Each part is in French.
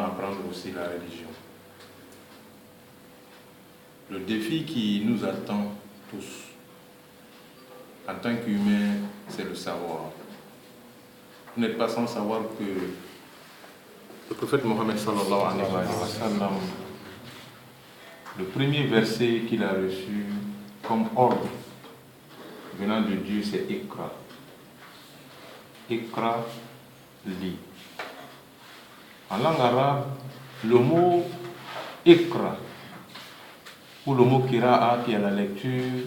apprendre aussi la religion. Le défi qui nous attend tous, en tant qu'humains, c'est le savoir. Vous n'êtes pas sans savoir que le prophète Mohammed sallallahu alayhi wa sallam, le premier verset qu'il a reçu comme ordre venant de Dieu, c'est Iqra. Iqra, lis. En langue arabe, le mot Iqra, ou le mot Kira'a, qui est la lecture,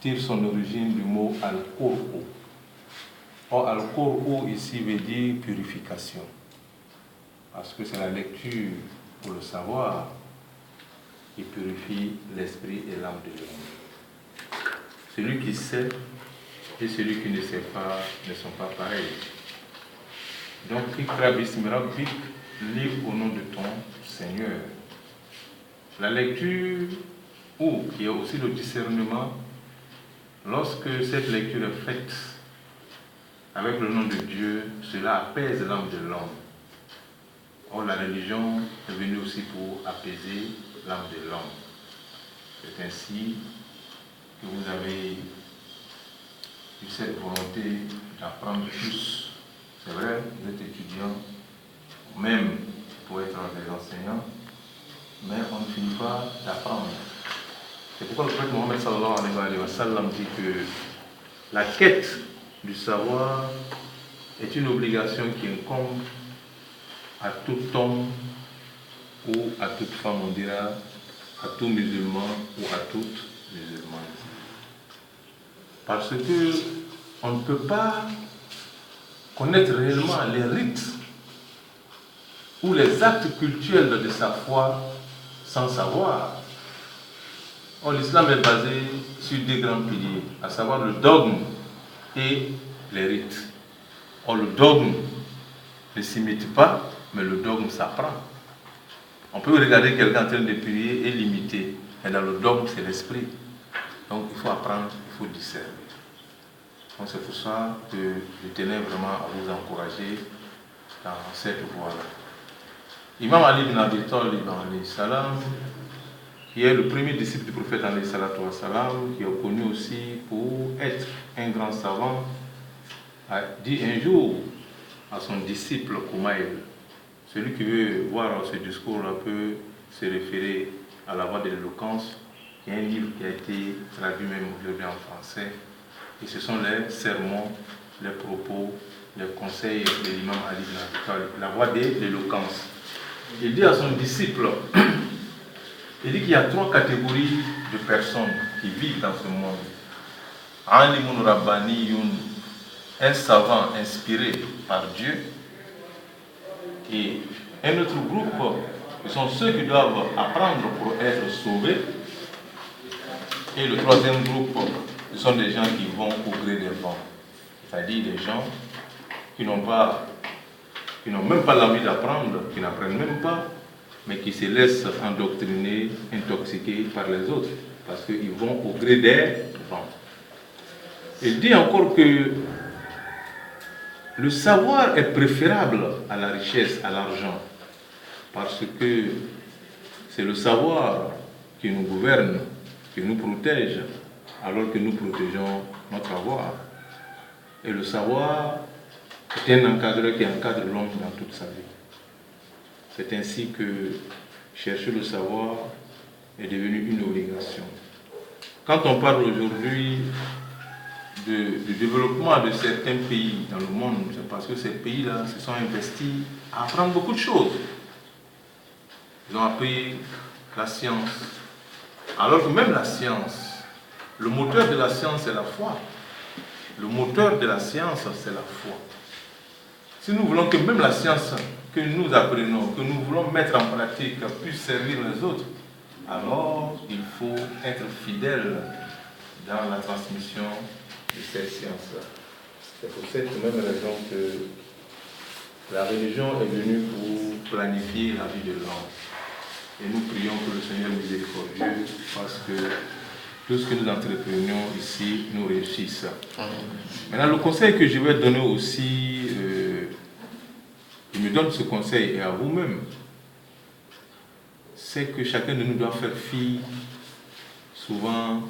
tire son origine du mot Al-Qur'u. Or, Al-Qur'u ici veut dire purification. Parce que c'est la lecture pour le savoir qui purifie l'esprit et l'âme de l'homme. Celui qui sait et celui qui ne sait pas ne sont pas pareils. Donc, Iqra bismi rabbik, lis au nom de ton Seigneur. La lecture, ou qui est aussi le discernement, lorsque cette lecture est faite avec le nom de Dieu, cela apaise l'âme de l'homme. Or, la religion est venue aussi pour apaiser l'âme de l'homme. C'est ainsi que vous avez eu cette volonté d'apprendre plus. C'est vrai, vous êtes étudiant, même pour être des enseignants, mais on ne finit pas d'apprendre. C'est pourquoi le prophète Mohammed sallallahu alayhi wa sallam dit que la quête du savoir est une obligation qui incombe à tout homme ou à toute femme, on dira, à tout musulman ou à toute musulmane. Parce que on ne peut pas connaître réellement les rites ou les actes cultuels de sa foi sans savoir. Or, l'islam est basé sur deux grands piliers, à savoir le dogme et les rites. Or, le dogme ne s'imite pas, mais le dogme s'apprend. On peut regarder quelqu'un en train de prier et l'imiter, mais dans le dogme, c'est l'esprit. Donc, il faut apprendre, il faut discerner. Donc, c'est pour ça que je tenais vraiment à vous encourager dans cette voie-là. Imam Ali ibn Abi Talib, qui est le premier disciple du prophète, qui est connu aussi pour être un grand savant, a dit un jour à son disciple Kumail, celui qui veut voir ce discours-là peut se référer à la voix de l'éloquence, qui est un livre qui a été traduit même aujourd'hui en français, et ce sont les sermons, les propos, les conseils de l'imam Ali ibn Abi Talib, la voix de l'éloquence. Il dit à son disciple, il dit qu'il y a trois catégories de personnes qui vivent dans ce monde. Alimun Rabbaniyun, un savant inspiré par Dieu, et un autre groupe, ce sont ceux qui doivent apprendre pour être sauvés, et le troisième groupe, ce sont des gens qui vont au gré des vents, c'est-à-dire des gens qui n'ont même pas l'envie d'apprendre, qui n'apprennent même pas, mais qui se laissent endoctriner, intoxiquer par les autres, parce qu'ils vont au gré des vents. Il dit encore que le savoir est préférable à la richesse, à l'argent, parce que c'est le savoir qui nous gouverne, qui nous protège, alors que nous protégeons notre avoir. Et le savoir est un encadreur qui encadre l'homme dans toute sa vie. C'est ainsi que chercher le savoir est devenu une obligation. Quand on parle aujourd'hui du développement de certains pays dans le monde, c'est parce que ces pays-là se sont investis à apprendre beaucoup de choses. Ils ont appris la science. Alors que même la science, le moteur de la science, c'est la foi. Le moteur de la science, c'est la foi. Si nous voulons que même la science que nous apprenons, que nous voulons mettre en pratique, puisse servir les autres, alors il faut être fidèle dans la transmission de cette science-là. C'est pour cette même raison que la religion est venue pour planifier la vie de l'homme. Et nous prions que le Seigneur miséricordieux fasse que tout ce que nous entreprenions ici nous réussisse. Maintenant, le conseil que je vais donner aussi, je me donne ce conseil et à vous-même, c'est que chacun de nous doit faire fi souvent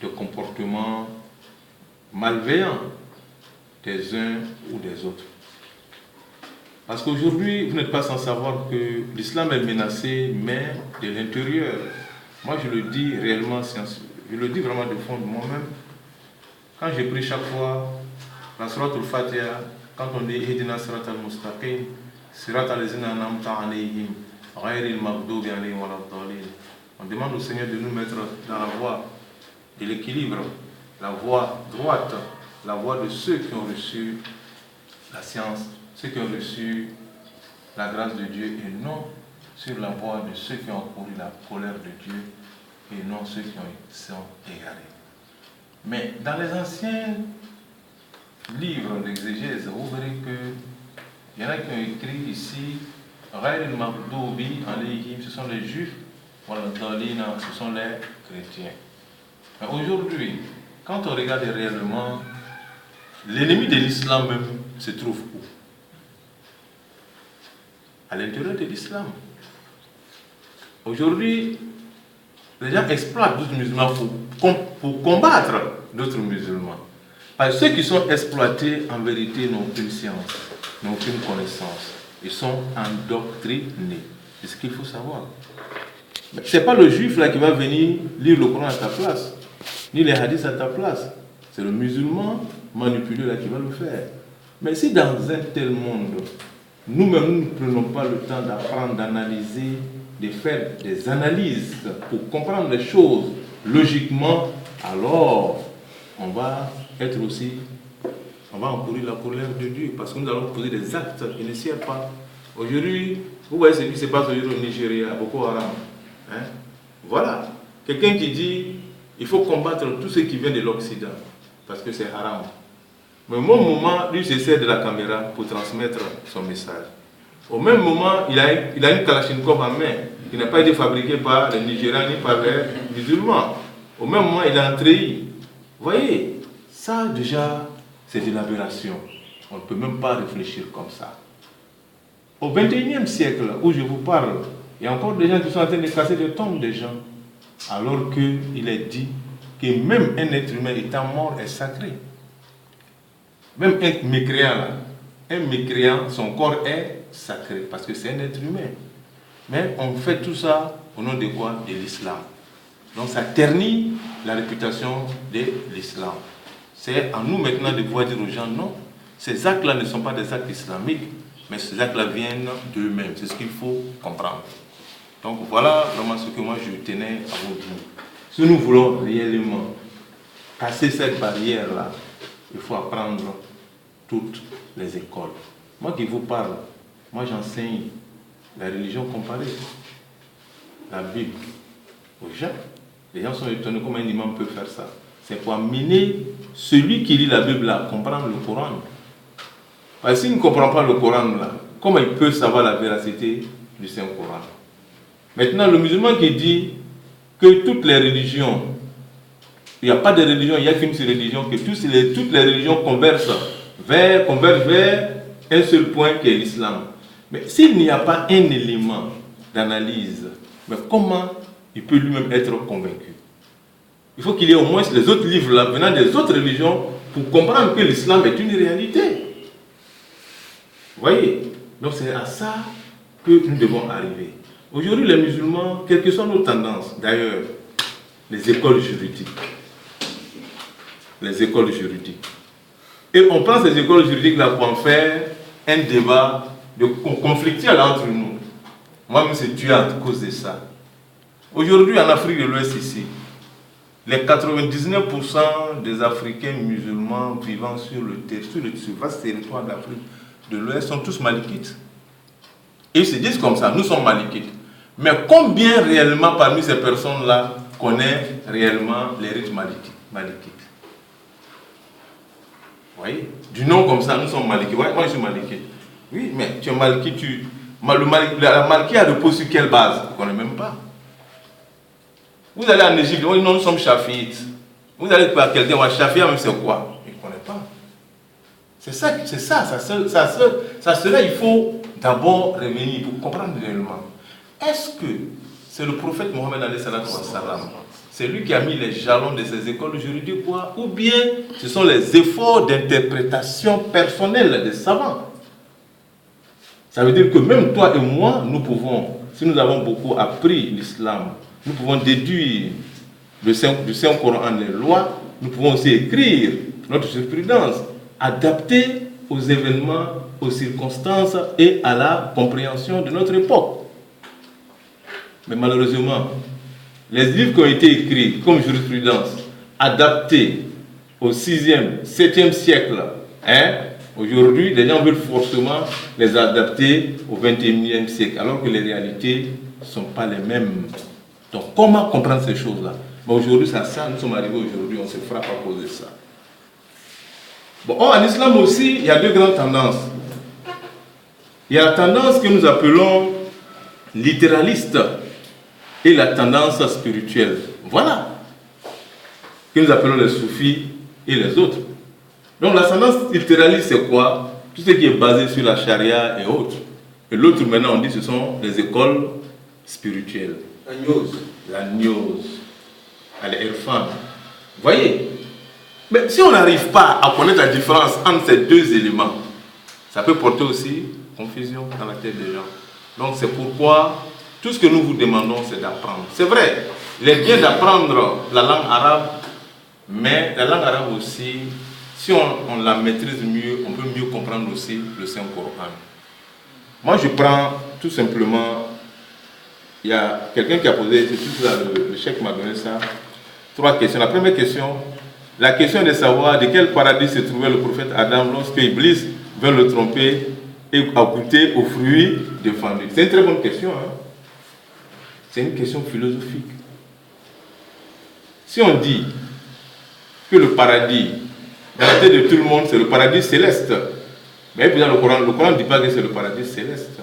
de comportements malveillants des uns ou des autres. Parce qu'aujourd'hui, vous n'êtes pas sans savoir que l'islam est menacé, mais de l'intérieur. Moi, je le dis réellement, je le dis vraiment de fond de moi-même. Quand j'ai pris chaque fois la Surat al-Fatiha, quand on dit Ihdina Sirat al-Mustaqim, Sirat al-Lazina An'amta alayhim, Ghayril Maghdubi alayhim waladdallin, on demande au Seigneur de nous mettre dans la voie de l'équilibre, la voie droite, la voie de ceux qui ont reçu la science, ceux qui ont reçu la grâce de Dieu, et non sur la voie de ceux qui ont couru la colère de Dieu, et non ceux qui sont égarés. Mais dans les anciens livres d'exégèse, vous verrez qu'il y en a qui ont écrit ici, Ghayril Maghdubi alayhim, ce sont les juifs, waladdallina, ce sont les chrétiens. Mais aujourd'hui, quand on regarde réellement, l'ennemi de l'islam même se trouve où? À l'intérieur de l'islam. Aujourd'hui, les gens exploitent d'autres musulmans pour combattre d'autres musulmans. Parce que ceux qui sont exploités, en vérité, n'ont aucune science, n'ont aucune connaissance. Ils sont endoctrinés. C'est ce qu'il faut savoir. Ce n'est pas le juif là qui va venir lire le Coran à ta place, ni les hadiths à ta place. C'est le musulman manipulé là qui va le faire. Mais si dans un tel monde, nous-mêmes nous ne prenons pas le temps d'apprendre, d'analyser, de faire des analyses pour comprendre les choses logiquement, alors on va être aussi, on va encourir la colère de Dieu parce que nous allons poser des actes qui ne servent pas. Aujourd'hui, vous voyez ce qui se passe aujourd'hui au Nigeria, Boko Haram. Hein? Voilà, quelqu'un qui dit il faut combattre tout ce qui vient de l'Occident parce que c'est haram. Mais au même moment, lui se sert de la caméra pour transmettre son message. Au même moment, il a une Kalachnikov en main qui n'a pas été fabriquée par les Nigériens ni par les musulmans. Au même moment, il a trahi. Vous voyez, ça déjà, c'est une aberration. On ne peut même pas réfléchir comme ça. Au XXIe siècle, où je vous parle, il y a encore des gens qui sont en train de casser les tombes des gens, alors qu'il est dit que même un être humain étant mort est sacré. Même un mécréant, là, un mécréant, son corps est sacré, parce que c'est un être humain. Mais on fait tout ça au nom de quoi? De l'islam. Donc ça ternit la réputation de l'islam. C'est à nous maintenant de pouvoir dire aux gens, non, ces actes-là ne sont pas des actes islamiques, mais ces actes-là viennent d'eux-mêmes. C'est ce qu'il faut comprendre. Donc voilà vraiment ce que moi je tenais à vous dire. Si nous voulons réellement casser cette barrière-là, il faut apprendre toutes les écoles. Moi qui vous parle, moi j'enseigne la religion comparée, la Bible aux gens. Les gens sont étonnés comment un imam peut faire ça. C'est pour amener celui qui lit la Bible à comprendre le Coran. Parce que s'il ne comprend pas le Coran là, comment il peut savoir la véracité du Saint-Coran? Maintenant, le musulman qui dit que toutes les religions, il n'y a pas de religion, il n'y a qu'une seule religion, que toutes les religions convergent vers un seul point qui est l'islam. Mais s'il n'y a pas un élément d'analyse, mais comment il peut lui-même être convaincu? Il faut qu'il y ait au moins les autres livres là, venant des autres religions pour comprendre que l'islam est une réalité. Vous voyez? Donc c'est à ça que nous devons arriver. Aujourd'hui, les musulmans, quelles que soient nos tendances, d'ailleurs, les écoles juridiques. Les écoles juridiques. Et on prend ces écoles juridiques-là pour en faire un débat conflictuel entre nous. Moi-même, c'est tué à cause de ça. Aujourd'hui, en Afrique de l'Ouest, ici, les 99% des Africains musulmans vivant sur ce vaste territoire d'Afrique de l'Ouest sont tous malikites. Et ils se disent comme ça, nous sommes malikites. Mais combien réellement parmi ces personnes-là connaissent réellement les rites malikites? Vous voyez? Du nom comme ça, nous sommes malikites. Ouais, moi je suis malikite. Oui, mais tu es malikite, la malikia repose sur quelle base? On ne connaît même pas. Vous allez en Égypte, non, nous sommes chafiites. Vous allez par quelqu'un, Shafia, même c'est quoi? Il ne connaît pas. C'est ça, cela il faut d'abord revenir pour comprendre réellement. Est-ce que c'est le prophète Mohammed alayhi salatu wa salam, c'est lui qui a mis les jalons de ces écoles juridiques, quoi, ou bien ce sont les efforts d'interprétation personnelle des savants? Ça veut dire que même toi et moi, nous pouvons, si nous avons beaucoup appris l'islam, nous pouvons déduire du Saint-Coran les lois, nous pouvons aussi écrire notre jurisprudence, adaptée aux événements, aux circonstances et à la compréhension de notre époque. Mais malheureusement, les livres qui ont été écrits comme jurisprudence, adaptés au 6e, 7e siècle, aujourd'hui, les gens veulent forcément les adapter au 21e siècle, alors que les réalités ne sont pas les mêmes. Donc, comment comprendre ces choses-là? Aujourd'hui, ça, nous sommes arrivés aujourd'hui, on se frappe à cause de ça. Bon, en islam aussi, il y a deux grandes tendances. Il y a la tendance que nous appelons littéraliste et la tendance spirituelle. Voilà. Que nous appelons les soufis et les autres. Donc la tendance littéraliste, c'est quoi? Tout ce qui est basé sur la charia et autres. Et l'autre, maintenant, on dit que ce sont les écoles spirituelles. La gnose, l'irfan. Vous voyez? Mais si on n'arrive pas à connaître la différence entre ces deux éléments, ça peut porter aussi confusion dans la tête des gens. Donc c'est pourquoi tout ce que nous vous demandons, c'est d'apprendre. C'est vrai, il est bien d'apprendre la langue arabe, mais la langue arabe aussi, si on la maîtrise mieux, on peut mieux comprendre aussi le Saint-Coran. Moi, je prends tout simplement, il y a quelqu'un qui a posé, c'est tout ça, le chef m'a donné ça, 3 questions. La première question, la question de savoir de quel paradis se trouvait le prophète Adam lorsque Iblis vint le tromper et a goûté aux fruits défendus. C'est une très bonne question. C'est une question philosophique. Si on dit que le paradis, dans la tête de tout le monde, c'est le paradis céleste, mais dans le Coran ne dit pas que c'est le paradis céleste.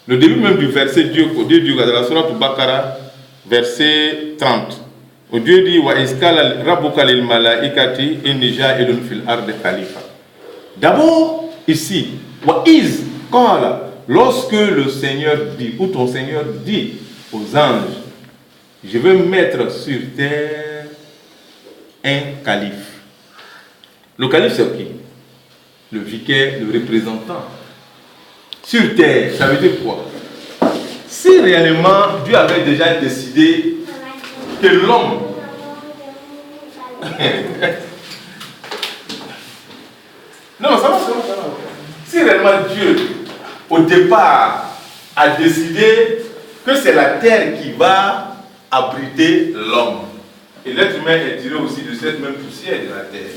Le début même du verset, Dieu dit dans la sourate Baqara, verset 30. Où Dieu dit wa iskala rabbuka lil malaikati inni ja'ilun fil ardi khalifa. D'abord ici wa iz qala, lorsque le Seigneur dit ou ton Seigneur dit aux anges, je vais mettre sur terre un calife. Le calife c'est qui? Le vicaire, le représentant. Sur terre, ça veut dire quoi? Si réellement Dieu avait déjà décidé que l'homme non, ça va. Si réellement Dieu, au départ, a décidé que c'est la terre qui va abriter l'homme, et l'être humain est tiré aussi de cette même poussière de la terre.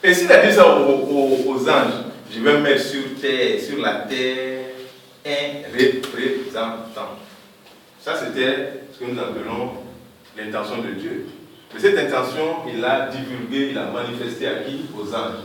Et s'il a dit ça aux anges, je vais mettre sur la terre, un représentant. Ça, c'était ce que nous appelons l'intention de Dieu. Mais cette intention, il l'a divulguée, il l'a manifestée à qui? Aux anges.